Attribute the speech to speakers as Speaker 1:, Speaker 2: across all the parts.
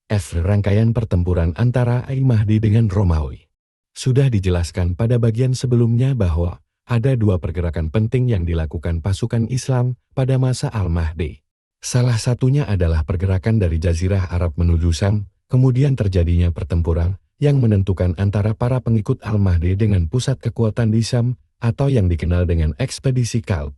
Speaker 1: Rangkaian pertempuran antara Al-Mahdi dengan Romawi. Sudah dijelaskan pada bagian sebelumnya bahwa ada dua pergerakan penting yang dilakukan pasukan Islam pada masa Al-Mahdi. Salah satunya adalah pergerakan dari Jazirah Arab menuju Syam, kemudian terjadinya pertempuran yang menentukan antara para pengikut Al-Mahdi dengan pusat kekuatan di Syam, atau yang dikenal dengan ekspedisi Kalb.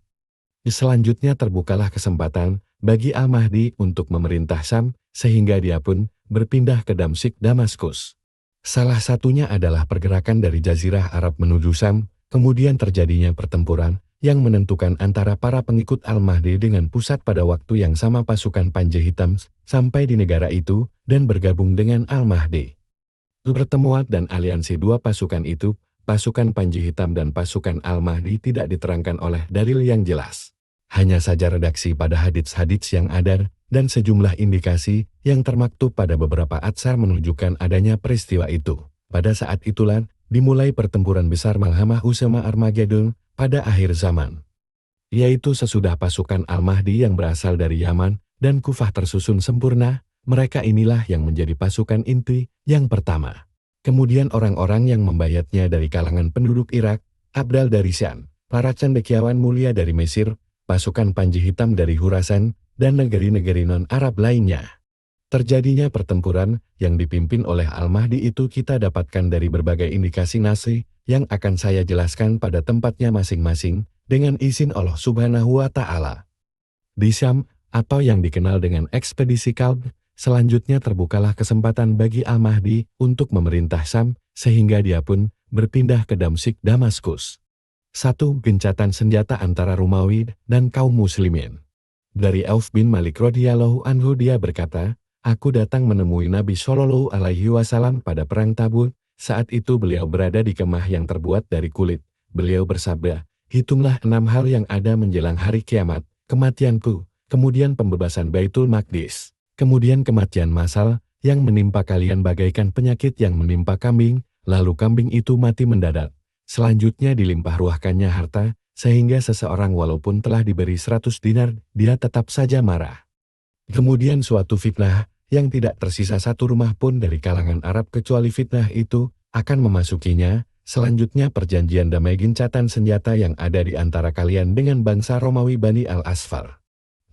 Speaker 1: Selanjutnya terbukalah kesempatan bagi Al-Mahdi untuk memerintah Syam, sehingga dia pun berpindah ke Damsyik Damaskus. Salah satunya adalah pergerakan dari Jazirah Arab menuju Syam, kemudian terjadinya pertempuran yang menentukan antara para pengikut Al-Mahdi dengan pusat pada waktu yang sama pasukan Panji Hitam sampai di negara itu dan bergabung dengan Al-Mahdi. Pertemuan dan aliansi dua pasukan itu, pasukan Panji Hitam dan pasukan Al-Mahdi, tidak diterangkan oleh dalil yang jelas. Hanya saja redaksi pada hadits-hadits yang ada dan sejumlah indikasi yang termaktub pada beberapa atsar menunjukkan adanya peristiwa itu. Pada saat itulah dimulai pertempuran besar Malhamah Usama Armageddon pada akhir zaman, yaitu sesudah pasukan Al-Mahdi yang berasal dari Yaman dan Kufah tersusun sempurna. Mereka inilah yang menjadi pasukan inti yang pertama. Kemudian orang-orang yang membayatnya dari kalangan penduduk Irak, Abdal dari Syam, para cendekiawan mulia dari Mesir, pasukan Panji Hitam dari Khurasan, dan negeri-negeri non-Arab lainnya. Terjadinya pertempuran yang dipimpin oleh Al-Mahdi itu kita dapatkan dari berbagai indikasi nasi yang akan saya jelaskan pada tempatnya masing-masing dengan izin Allah Subhanahu wa Ta'ala. Di Syam, atau yang dikenal dengan ekspedisi Kalb, selanjutnya terbukalah kesempatan bagi Al-Mahdi untuk memerintah Syam, sehingga dia pun berpindah ke Damsyik Damaskus. 1. Gencatan senjata antara Romawi dan kaum muslimin. Dari Auf bin Malik radhiyallahu anhu, dia berkata, "Aku datang menemui Nabi Shallallahu alaihi wasallam pada perang Tabuk. Saat itu beliau berada di kemah yang terbuat dari kulit. Beliau bersabda, 'Hitunglah 6 hal yang ada menjelang hari kiamat, kematianku, kemudian pembebasan Baitul Maqdis, kemudian kematian massal yang menimpa kalian bagaikan penyakit yang menimpa kambing, lalu kambing itu mati mendadak. Selanjutnya dilimpah ruahkannya harta, sehingga seseorang walaupun telah diberi 100 dinar, dia tetap saja marah. Kemudian suatu fitnah, yang tidak tersisa satu rumah pun dari kalangan Arab kecuali fitnah itu akan memasukinya. Selanjutnya perjanjian damai gencatan senjata yang ada di antara kalian dengan bangsa Romawi Bani Al-Asfar.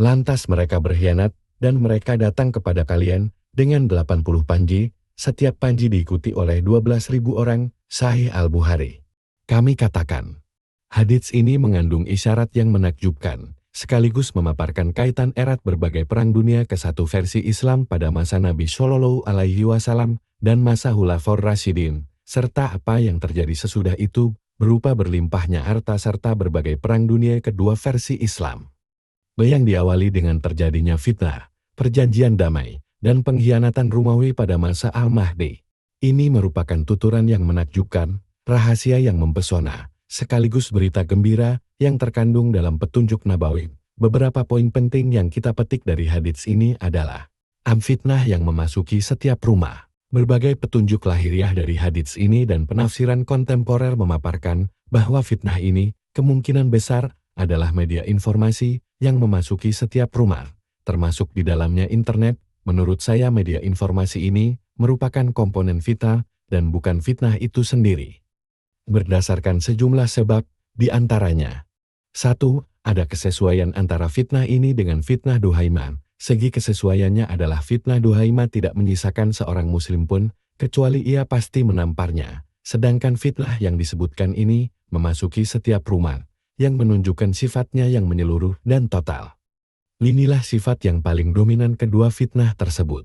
Speaker 1: Lantas mereka berkhianat, dan mereka datang kepada kalian dengan 80 panji, setiap panji diikuti oleh 12.000 orang, Sahih Al-Bukhari. Kami katakan, hadits ini mengandung isyarat yang menakjubkan, sekaligus memaparkan kaitan erat berbagai perang dunia ke satu versi Islam pada masa Nabi Shallallahu alaihi wasallam dan masa Khulafaur Rasyidin, serta apa yang terjadi sesudah itu, berupa berlimpahnya harta serta berbagai perang dunia kedua versi Islam. Yang diawali dengan terjadinya fitnah, perjanjian damai, dan pengkhianatan Romawi pada masa Al-Mahdi. Ini merupakan tuturan yang menakjubkan, rahasia yang mempesona, sekaligus berita gembira yang terkandung dalam petunjuk Nabawi. Beberapa poin penting yang kita petik dari hadits ini adalah fitnah yang memasuki setiap rumah. Berbagai petunjuk lahiriah dari hadits ini dan penafsiran kontemporer memaparkan bahwa fitnah ini kemungkinan besar adalah media informasi yang memasuki setiap rumah, termasuk di dalamnya internet. Menurut saya media informasi ini merupakan komponen fitnah dan bukan fitnah itu sendiri. Berdasarkan sejumlah sebab, di antaranya 1. Ada kesesuaian antara fitnah ini dengan fitnah Duhaimah. Segi kesesuaiannya adalah fitnah Duhaimah tidak menyisakan seorang muslim pun, kecuali ia pasti menamparnya. Sedangkan fitnah yang disebutkan ini memasuki setiap rumah, yang menunjukkan sifatnya yang menyeluruh dan total. Inilah sifat yang paling dominan kedua fitnah tersebut.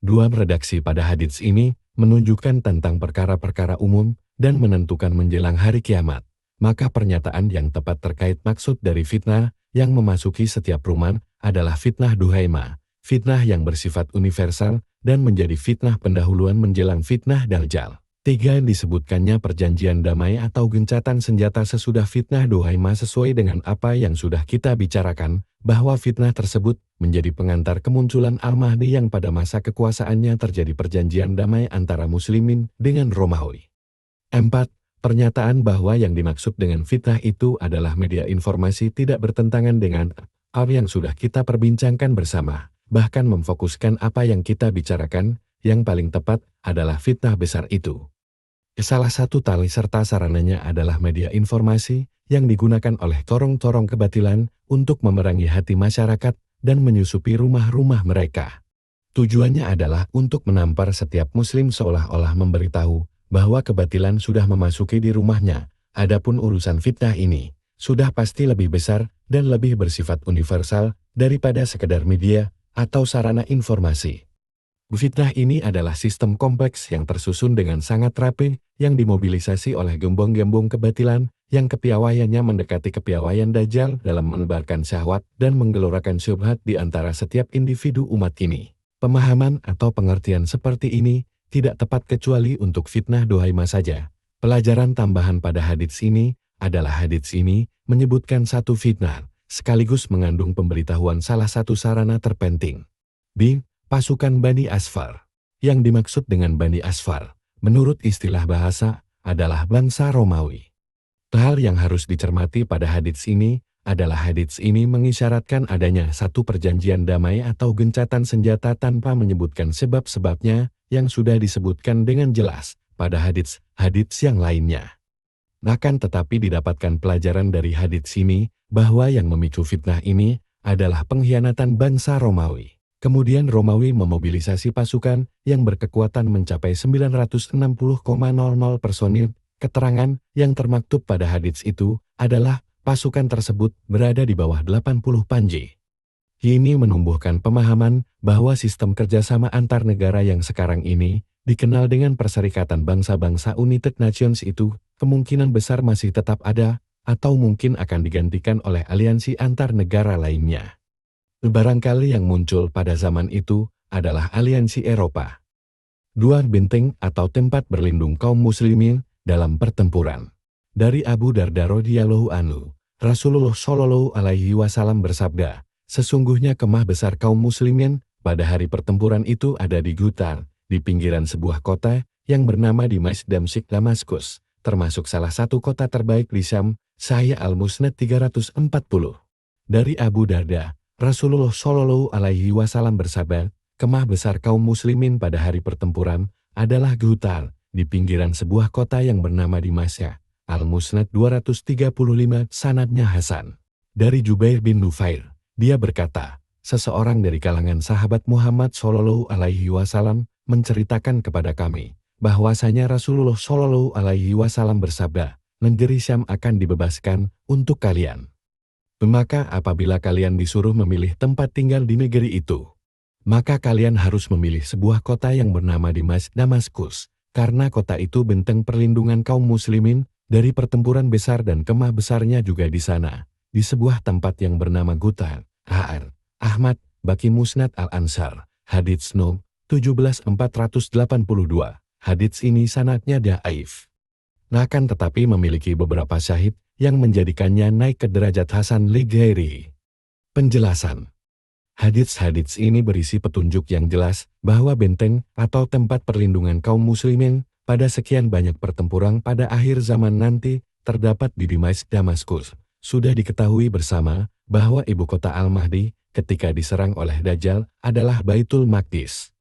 Speaker 1: 2. Redaksi pada hadits ini menunjukkan tentang perkara-perkara umum dan menentukan menjelang hari kiamat. Maka pernyataan yang tepat terkait maksud dari fitnah yang memasuki setiap rumah adalah fitnah Duhaimah, fitnah yang bersifat universal dan menjadi fitnah pendahuluan menjelang fitnah Dajjal. 3. Disebutkannya perjanjian damai atau gencatan senjata sesudah fitnah Duhaimah sesuai dengan apa yang sudah kita bicarakan, bahwa fitnah tersebut menjadi pengantar kemunculan Al-Mahdi yang pada masa kekuasaannya terjadi perjanjian damai antara muslimin dengan Romawi. 4. Pernyataan bahwa yang dimaksud dengan fitnah itu adalah media informasi tidak bertentangan dengan apa yang sudah kita perbincangkan bersama, bahkan memfokuskan apa yang kita bicarakan, yang paling tepat adalah fitnah besar itu. Salah satu tali serta sarananya adalah media informasi yang digunakan oleh corong-corong kebatilan untuk memerangi hati masyarakat dan menyusupi rumah-rumah mereka. Tujuannya adalah untuk menampar setiap muslim seolah-olah memberitahu bahwa kebatilan sudah memasuki di rumahnya. Adapun urusan fitnah ini sudah pasti lebih besar dan lebih bersifat universal daripada sekedar media atau sarana informasi. Fitnah ini adalah sistem kompleks yang tersusun dengan sangat rapi yang dimobilisasi oleh gembong-gembong kebatilan yang kepiawaiannya mendekati kepiawaian Dajjal dalam menebarkan syahwat dan menggelorakan syubhat di antara setiap individu umat ini. Pemahaman atau pengertian seperti ini tidak tepat kecuali untuk fitnah dohaimah saja. Pelajaran tambahan pada hadits ini adalah hadits ini menyebutkan satu fitnah, sekaligus mengandung pemberitahuan salah satu sarana terpenting. B. Pasukan Bani Asfar. Yang dimaksud dengan Bani Asfar, menurut istilah bahasa, adalah bangsa Romawi. Hal yang harus dicermati pada hadits ini adalah hadits ini mengisyaratkan adanya satu perjanjian damai atau gencatan senjata tanpa menyebutkan sebab-sebabnya yang sudah disebutkan dengan jelas pada hadits yang lainnya. Akan tetapi didapatkan pelajaran dari hadits ini bahwa yang memicu fitnah ini adalah pengkhianatan bangsa Romawi. Kemudian Romawi memobilisasi pasukan yang berkekuatan mencapai 960,00 personil. Keterangan yang termaktub pada hadits itu adalah pasukan tersebut berada di bawah 80 panji. Ini menumbuhkan pemahaman bahwa sistem kerjasama antar negara yang sekarang ini dikenal dengan Perserikatan Bangsa-Bangsa United Nations itu kemungkinan besar masih tetap ada atau mungkin akan digantikan oleh aliansi antar negara lainnya. Barangkali yang muncul pada zaman itu adalah aliansi Eropa. Dua benteng atau tempat berlindung kaum muslimin dalam pertempuran. Dari Abu Darda radhiyallahu anhu, Rasulullah Shallallahu alaihi wasallam bersabda, sesungguhnya kemah besar kaum muslimin pada hari pertempuran itu ada di Gutar, di pinggiran sebuah kota yang bernama Damsyik Damaskus, termasuk salah satu kota terbaik di Syam, Sahih Al-Musnad 340. Dari Abu Darda, Rasulullah Shallallahu alaihi wasallam bersabda, kemah besar kaum muslimin pada hari pertempuran adalah Gutar, di pinggiran sebuah kota yang bernama Damsyik. Al-Musnad 235, sanadnya Hasan. Dari Jubair bin Nufair, dia berkata, seseorang dari kalangan sahabat Muhammad Shallallahu alaihi wasallam menceritakan kepada kami bahwasanya Rasulullah Shallallahu alaihi wasallam bersabda, negeri Syam akan dibebaskan untuk kalian. Maka apabila kalian disuruh memilih tempat tinggal di negeri itu, maka kalian harus memilih sebuah kota yang bernama Damaskus, karena kota itu benteng perlindungan kaum muslimin dari pertempuran besar dan kemah besarnya juga di sana, di sebuah tempat yang bernama Gutar. Ahmad, Baki Musnad Al-Ansar, hadits No. 17482. Hadits ini sanadnya dhaif. Akan tetapi memiliki beberapa syahid yang menjadikannya naik ke derajat Hasan li ghairihi. Penjelasan. Hadits ini berisi petunjuk yang jelas bahwa benteng atau tempat perlindungan kaum muslimin pada sekian banyak pertempuran pada akhir zaman nanti terdapat di Damaskus. Sudah diketahui bersama bahwa ibu kota Al-Mahdi ketika diserang oleh Dajjal adalah Baitul Maqdis.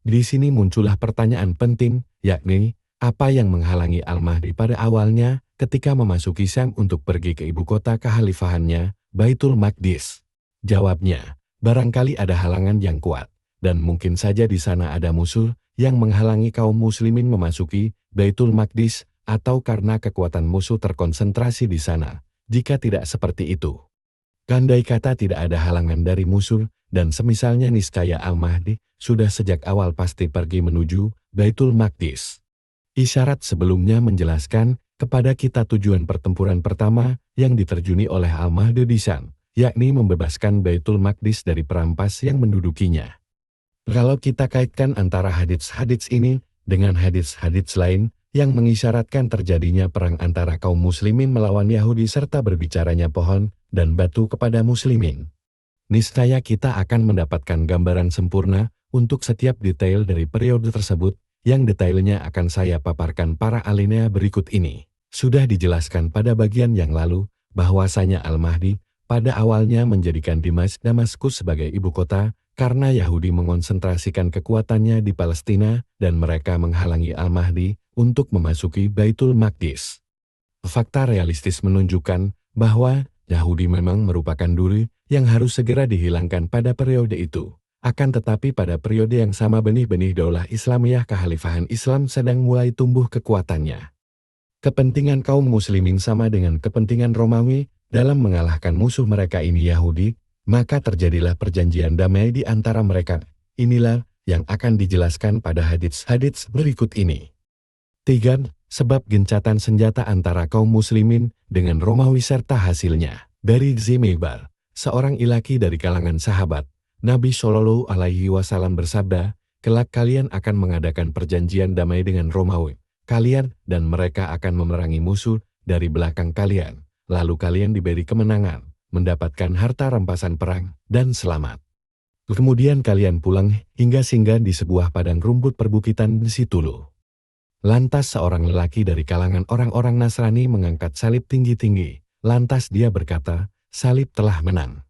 Speaker 1: Di sini muncullah pertanyaan penting, yakni apa yang menghalangi Al-Mahdi pada awalnya ketika memasuki Syam untuk pergi ke ibu kota kekhalifahannya, Baitul Maqdis? Jawabnya, barangkali ada halangan yang kuat, dan mungkin saja di sana ada musuh yang menghalangi kaum muslimin memasuki Baitul Maqdis, atau karena kekuatan musuh terkonsentrasi di sana. Jika tidak seperti itu, andai kata tidak ada halangan dari musuh, dan semisalnya niscaya Al-Mahdi sudah sejak awal pasti pergi menuju Baitul Maqdis. Isyarat sebelumnya menjelaskan kepada kita tujuan pertempuran pertama yang diterjuni oleh Al-Mahdi di Syam, yakni membebaskan Baitul Maqdis dari perampas yang mendudukinya. Kalau kita kaitkan antara hadits ini dengan hadits lain yang mengisyaratkan terjadinya perang antara kaum muslimin melawan Yahudi serta berbicaranya pohon dan batu kepada muslimin, niscaya kita akan mendapatkan gambaran sempurna untuk setiap detail dari periode tersebut, yang detailnya akan saya paparkan para alinea berikut ini. Sudah dijelaskan pada bagian yang lalu bahwasanya Al-Mahdi pada awalnya menjadikan Damaskus sebagai ibu kota, karena Yahudi mengonsentrasikan kekuatannya di Palestina dan mereka menghalangi Al-Mahdi untuk memasuki Baitul Maqdis. Fakta realistis menunjukkan bahwa Yahudi memang merupakan duri yang harus segera dihilangkan pada periode itu. Akan tetapi pada periode yang sama benih-benih Daulah Islamiyah Kekhalifahan Islam sedang mulai tumbuh kekuatannya. Kepentingan kaum muslimin sama dengan kepentingan Romawi dalam mengalahkan musuh mereka ini Yahudi, maka terjadilah perjanjian damai di antara mereka. Inilah yang akan dijelaskan pada hadits-hadits berikut ini. 3. Sebab gencatan senjata antara kaum muslimin dengan Romawi serta hasilnya. Dari Zimebar, seorang ilaki dari kalangan sahabat, Nabi Shallallahu Alaihi Wasallam bersabda, kelak kalian akan mengadakan perjanjian damai dengan Romawi. Kalian dan mereka akan memerangi musuh dari belakang kalian, lalu kalian diberi kemenangan, mendapatkan harta rampasan perang, dan selamat. Kemudian kalian pulang hingga singgah di sebuah padang rumput perbukitan di Situlu. Lantas seorang lelaki dari kalangan orang-orang Nasrani mengangkat salib tinggi-tinggi, lantas dia berkata, salib telah menang.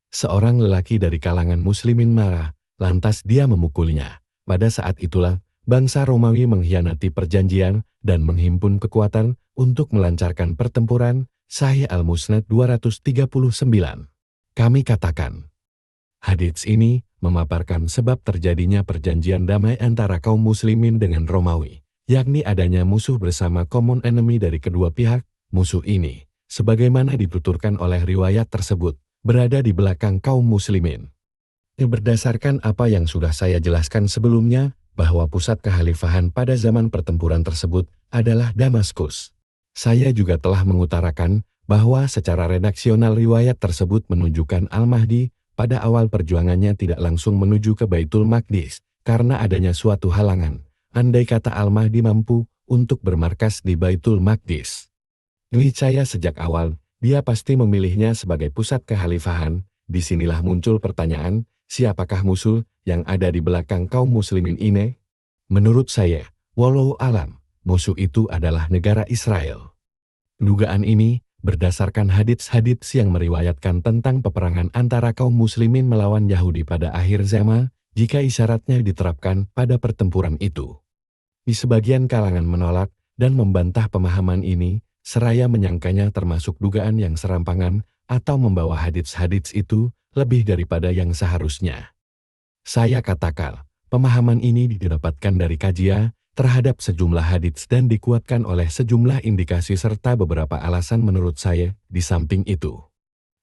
Speaker 1: Seorang lelaki dari kalangan muslimin marah, lantas dia memukulnya. Pada saat itulah, bangsa Romawi mengkhianati perjanjian dan menghimpun kekuatan untuk melancarkan pertempuran. Sahih Al-Musnad 239. Kami katakan, hadits ini memaparkan sebab terjadinya perjanjian damai antara kaum muslimin dengan Romawi, yakni adanya musuh bersama common enemy dari kedua pihak. Musuh ini, sebagaimana dituturkan oleh riwayat tersebut, berada di belakang kaum muslimin. Berdasarkan apa yang sudah saya jelaskan sebelumnya, bahwa pusat kekhalifahan pada zaman pertempuran tersebut adalah Damaskus. Saya juga telah mengutarakan bahwa secara redaksional riwayat tersebut menunjukkan Al-Mahdi pada awal perjuangannya tidak langsung menuju ke Baitul Maqdis, karena adanya suatu halangan. Andai kata Al-Mahdi mampu untuk bermarkas di Baitul Maqdis, niscaya sejak awal, dia pasti memilihnya sebagai pusat kekhalifahan. Disinilah muncul pertanyaan, siapakah musuh yang ada di belakang kaum muslimin ini? Menurut saya, walau alam, musuh itu adalah negara Israel. Dugaan ini berdasarkan hadits-hadits yang meriwayatkan tentang peperangan antara kaum muslimin melawan Yahudi pada akhir zaman, jika isyaratnya diterapkan pada pertempuran itu. Di sebagian kalangan menolak dan membantah pemahaman ini, seraya menyangkanya termasuk dugaan yang serampangan atau membawa hadits-hadits itu lebih daripada yang seharusnya. Saya katakan, pemahaman ini didapatkan dari kajian terhadap sejumlah hadits dan dikuatkan oleh sejumlah indikasi serta beberapa alasan menurut saya. Di samping itu,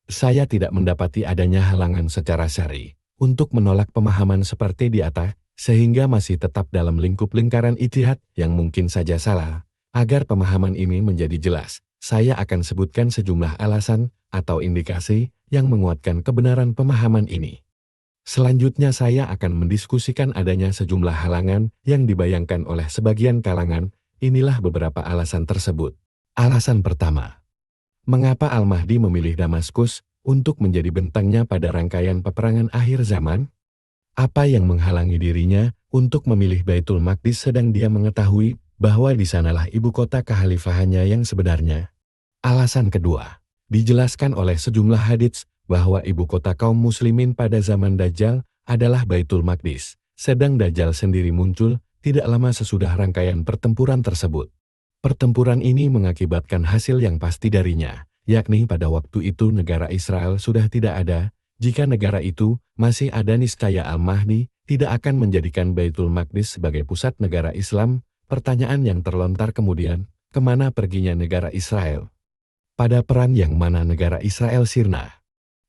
Speaker 1: saya tidak mendapati adanya halangan secara syar'i untuk menolak pemahaman seperti di atas, sehingga masih tetap dalam lingkup lingkaran ijtihad yang mungkin saja salah. Agar pemahaman ini menjadi jelas, saya akan sebutkan sejumlah alasan atau indikasi yang menguatkan kebenaran pemahaman ini. Selanjutnya saya akan mendiskusikan adanya sejumlah halangan yang dibayangkan oleh sebagian kalangan. Inilah beberapa alasan tersebut. Alasan pertama, mengapa Al-Mahdi memilih Damaskus untuk menjadi bentangnya pada rangkaian peperangan akhir zaman? Apa yang menghalangi dirinya untuk memilih Baitul Maqdis sedang dia mengetahui bahwa di sanalah ibu kota kekhalifahannya yang sebenarnya? Alasan kedua, dijelaskan oleh sejumlah hadits bahwa ibu kota kaum muslimin pada zaman Dajjal adalah Baitul Maqdis, sedang Dajjal sendiri muncul tidak lama sesudah rangkaian pertempuran tersebut. Pertempuran ini mengakibatkan hasil yang pasti darinya, yakni pada waktu itu negara Israel sudah tidak ada. Jika negara itu masih ada, niscaya Al-Mahdi tidak akan menjadikan Baitul Maqdis sebagai pusat negara Islam. Pertanyaan yang terlontar kemudian, kemana perginya negara Israel? Pada peran yang mana negara Israel sirna?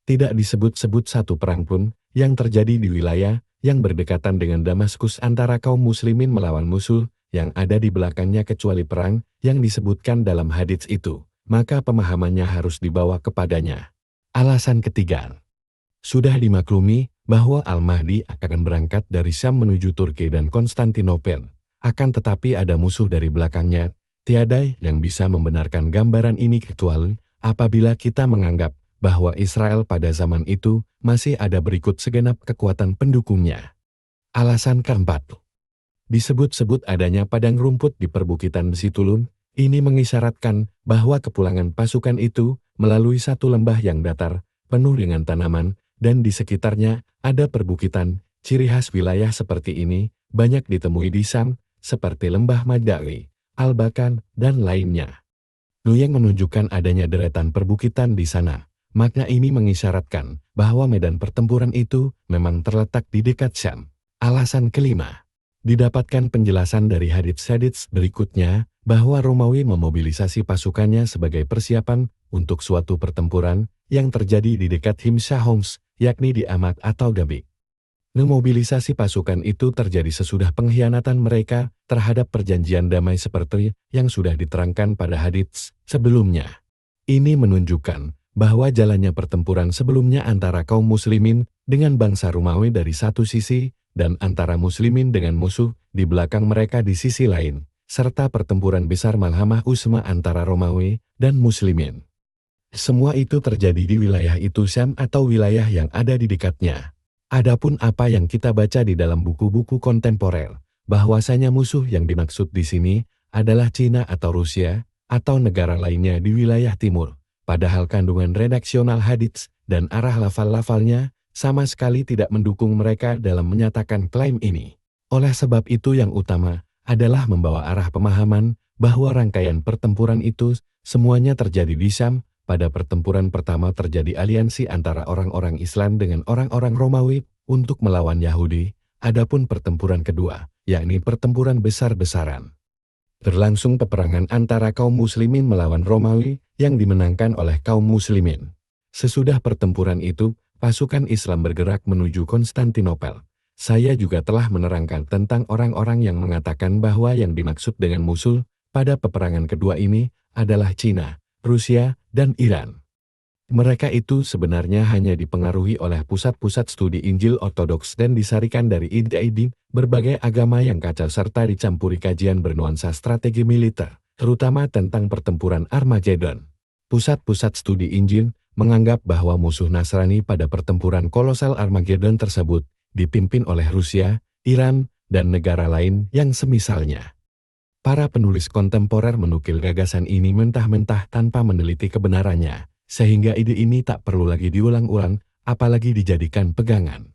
Speaker 1: Tidak disebut-sebut satu perang pun yang terjadi di wilayah yang berdekatan dengan Damaskus antara kaum muslimin melawan musuh yang ada di belakangnya kecuali perang yang disebutkan dalam hadits itu, maka pemahamannya harus dibawa kepadanya. Alasan ketiga, sudah dimaklumi bahwa Al-Mahdi akan berangkat dari Syam menuju Turki dan Konstantinopel, akan tetapi ada musuh dari belakangnya. Tiada yang bisa membenarkan gambaran ini kecuali apabila kita menganggap bahwa Israel pada zaman itu masih ada berikut segenap kekuatan pendukungnya. Alasan keempat, disebut-sebut adanya padang rumput di perbukitan Situlun. Ini mengisyaratkan bahwa kepulangan pasukan itu melalui satu lembah yang datar, penuh dengan tanaman, dan di sekitarnya ada perbukitan. Ciri khas wilayah seperti ini banyak ditemui di Syam, seperti lembah Madari, Al-Bakan, dan lainnya. Luyeng menunjukkan adanya deretan perbukitan di sana. Makna ini mengisyaratkan bahwa medan pertempuran itu memang terletak di dekat Syam. Alasan kelima, didapatkan penjelasan dari hadits-hadits berikutnya bahwa Romawi memobilisasi pasukannya sebagai persiapan untuk suatu pertempuran yang terjadi di dekat Himsa Homs, yakni di Amak atau Gabik. Memobilisasi pasukan itu terjadi sesudah pengkhianatan mereka terhadap perjanjian damai seperti yang sudah diterangkan pada hadits sebelumnya. Ini menunjukkan bahwa jalannya pertempuran sebelumnya antara kaum muslimin dengan bangsa Romawi dari satu sisi dan antara muslimin dengan musuh di belakang mereka di sisi lain, serta pertempuran besar Malhamah Usma antara Romawi dan muslimin. Semua itu terjadi di wilayah itu Syam atau wilayah yang ada di dekatnya. Adapun apa yang kita baca di dalam buku-buku kontemporer, bahwasanya musuh yang dimaksud di sini adalah Cina atau Rusia, atau negara lainnya di wilayah timur, padahal kandungan redaksional hadits dan arah lafal-lafalnya sama sekali tidak mendukung mereka dalam menyatakan klaim ini. Oleh sebab itu yang utama adalah membawa arah pemahaman bahwa rangkaian pertempuran itu semuanya terjadi di Syam. Pada pertempuran pertama terjadi aliansi antara orang-orang Islam dengan orang-orang Romawi untuk melawan Yahudi, adapun pertempuran kedua, yakni pertempuran besar-besaran. Berlangsung peperangan antara kaum muslimin melawan Romawi yang dimenangkan oleh kaum muslimin. Sesudah pertempuran itu, pasukan Islam bergerak menuju Konstantinopel. Saya juga telah menerangkan tentang orang-orang yang mengatakan bahwa yang dimaksud dengan musuh pada peperangan kedua ini adalah Cina, Rusia, dan Iran. Mereka itu sebenarnya hanya dipengaruhi oleh pusat-pusat studi Injil Ortodoks dan disarikan dari ide-ide berbagai agama yang kacau serta dicampuri kajian bernuansa strategi militer, terutama tentang pertempuran Armageddon. Pusat-pusat studi Injil menganggap bahwa musuh Nasrani pada pertempuran kolosal Armageddon tersebut dipimpin oleh Rusia, Iran, dan negara lain yang semisalnya. Para penulis kontemporer menukil gagasan ini mentah-mentah tanpa meneliti kebenarannya, sehingga ide ini tak perlu lagi diulang-ulang, apalagi dijadikan pegangan.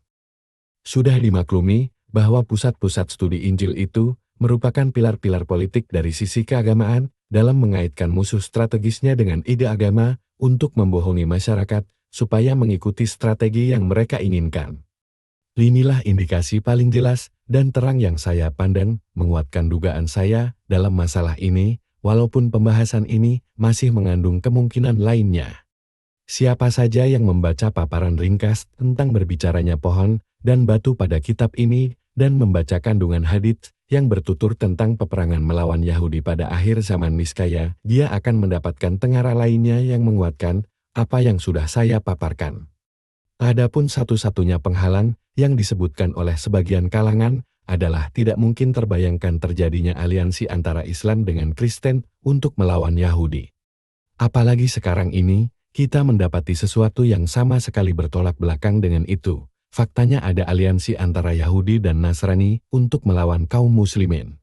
Speaker 1: Sudah dimaklumi bahwa pusat-pusat studi Injil itu merupakan pilar-pilar politik dari sisi keagamaan dalam mengaitkan musuh strategisnya dengan ide agama untuk membohongi masyarakat supaya mengikuti strategi yang mereka inginkan. Inilah indikasi paling jelas dan terang yang saya pandang menguatkan dugaan saya dalam masalah ini, walaupun pembahasan ini masih mengandung kemungkinan lainnya. Siapa saja yang membaca paparan ringkas tentang berbicaranya pohon dan batu pada kitab ini dan membaca kandungan hadits yang bertutur tentang peperangan melawan Yahudi pada akhir zaman Niskaya, dia akan mendapatkan tengara lainnya yang menguatkan apa yang sudah saya paparkan. Adapun satu-satunya penghalang yang disebutkan oleh sebagian kalangan adalah tidak mungkin terbayangkan terjadinya aliansi antara Islam dengan Kristen untuk melawan Yahudi. Apalagi sekarang ini, kita mendapati sesuatu yang sama sekali bertolak belakang dengan itu. Faktanya ada aliansi antara Yahudi dan Nasrani untuk melawan kaum muslimin.